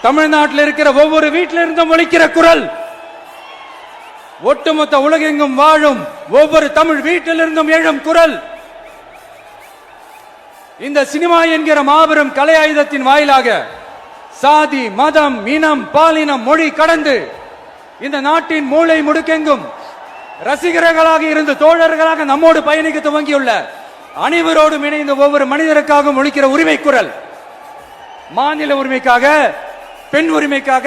தமிழ்நாட்டில் இருக்கிற ஒவ்வொரு வீட்டில இருந்தும் ஒலிக்கிற குரல், ஒட்டுமொத்த உலகெங்கும் வாழும் ஒவ்வொரு தமிழ் வீட்டிலிருந்தும் எழும் குரல். இந்த சினிமா என்கிற மாபெரும் கலை ஆயுதத்தின் வாயிலாக சாதி, மதம், இனம், பாலினம், மொழி கடந்து இந்த நாட்டின் மூளை முடுக்கெங்கும் ரசிகர்களாக இருந்து தோழர்களாக நம்மோடு பயணிக்க துவங்கியுள்ள அனைவரோடும் இணைந்த ஒவ்வொரு மனிதருக்காகவும் ஒலிக்கிற உரிமை குரல். மாநில உரிமைக்காக, பெண் உரிமைக்காக,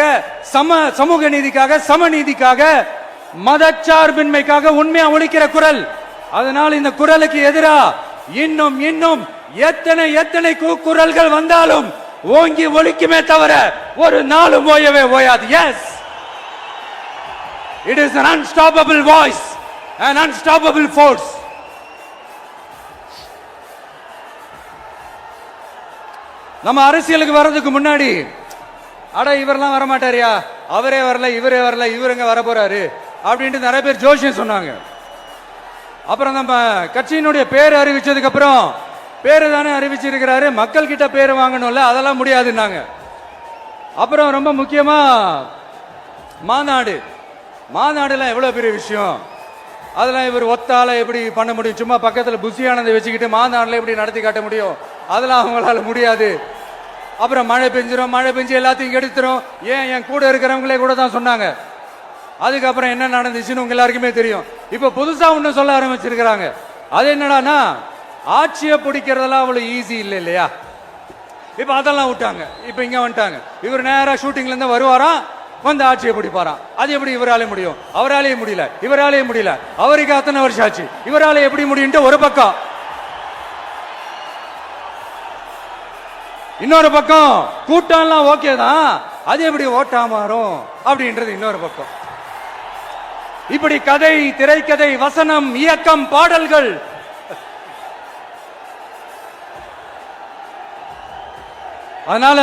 சமூக நீதிக்காக, சமநீதிக்காக, மதச்சார்பின்மைக்காக உண்மையா ஒலிக்கிற குரல். அதனால் இந்த குரலுக்கு எதிரா இன்னும் இன்னும் எத்தனை எத்தனை குரல்கள் வந்தாலும் ஓங்கி ஒலிக்குமே தவிர ஒரு நாளும் ஓயவே ஓயாது. Yes, it is an unstoppable voice, an unstoppable force. நம்ம அரசியலுக்கு வர்றதுக்கு முன்னாடி அட இவரெல்லாம் வரமாட்டாரியா, அவரே வரல, இவரே வரல, இவருங்க வர போறாரு அப்படின்ட்டு நிறைய பேர் ஜோஷியம் சொன்னாங்க. அப்புறம் நம்ம கட்சியினுடைய பேர் அறிவிச்சதுக்கு அப்புறம் பேரு தானே அறிவிச்சிருக்கிறாரு, மக்கள் கிட்ட பேர் வாங்கணும்ல, அதெல்லாம் முடியாதுன்னாங்க. அப்புறம் ரொம்ப முக்கியமா மாநாடுலாம் எவ்வளவு பெரிய விஷயம், அதெல்லாம் இவர் ஒத்தால எப்படி பண்ண முடியும், சும்மா பக்கத்தில் புசியானதை வச்சுக்கிட்டு மாநாடுல எப்படி நடத்தி காட்ட முடியும், அதெல்லாம் அவங்களால முடியாது. அப்புறம் மழை பெஞ்சு எல்லாத்தையும் கெடுத்துரும். ஏன் என் கூட இருக்கிறவங்களே கூட தான் சொன்னாங்க. அதுக்கப்புறம் என்ன நடந்துச்சுன்னு உங்க எல்லாருக்குமே தெரியும். இப்ப புதுசா ஒண்ணு சொல்ல ஆரம்பிச்சிருக்கிறாங்க. அது என்னடானா, ஆட்சியை பிடிக்கிறதெல்லாம் அவ்வளவு ஈஸி இல்லை இல்லையா. இப்ப அதெல்லாம் விட்டாங்க, இப்ப இங்க வந்துட்டாங்க. இவர் நேரா ஷூட்டிங்ல இருந்து வருவாராம், வந்து ஆட்சியை பிடிப்பாராம். அது எப்படி இவராலே முடியும், அவராலே முடியல, இவராலே முடியல, அவருக்கு அத்தனை வருஷம் ஆச்சு, இவராலே எப்படி முடியும் ஒரு பக்கம். இன்னொரு பக்கம் கூட்டம்லாம் ஓகே தான், அது எப்படி ஓட்டா மாறும் அப்படின்றது இன்னொரு பக்கம். இப்படி கதை, திரைக்கதை, வசனம், இயக்கம், பாடல்கள், அதனால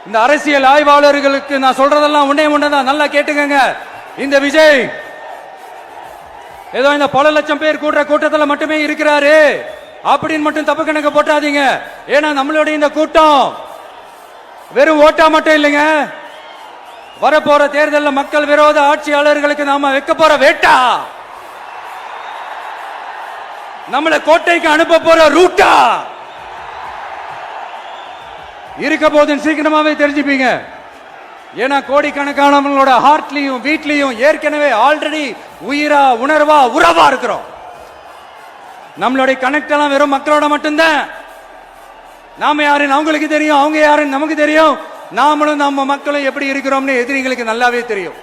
இந்த அரசியல் ஆய்வாளர்களுக்கு நான் சொல்றதெல்லாம் ஒன்னேதான், நல்லா கேட்டுக்கங்க. இந்த விஜய் ஏதோ இந்த பல லட்சம் பேர் கூடுற கூட்டத்தில் மட்டுமே இருக்கிறாரு அப்படின்னு மட்டும் தப்பு கணக்கு போட்டாதீங்க. ஏன்னா நம்மளுடைய இந்த கூட்டம் வெறும் ஓட்டா மட்டும் இல்லைங்க, வரப்போற தேர்தலில் மக்கள் விரோத ஆட்சியாளர்களுக்கு நாம வைக்க போற வேட்டா, நம்மளை கோட்டைக்கு அனுப்ப போற ரூட்டா இருக்க போதுன்னு சீக்கிரமாவே தெரிஞ்சுப்பீங்க. ஏன்னா கோடிக்கணக்கானவங்களோட ஹார்ட்லயும் வீட்லயும் ஏற்கனவே ஆல்ரெடி உயிரா, உணர்வா, உறவா இருக்கிறோம். நம்மளுடைய கனெக்ட் எல்லாம் வெறும் மக்களோட மட்டும்தான். நாம யாருன்னு அவங்களுக்கு தெரியும், அவங்க யாருன்னு நமக்கு தெரியும். நாமளும் நம்ம மக்களும் எப்படி இருக்கிறோம்னு எதிரிகளுக்கு நல்லாவே தெரியும்.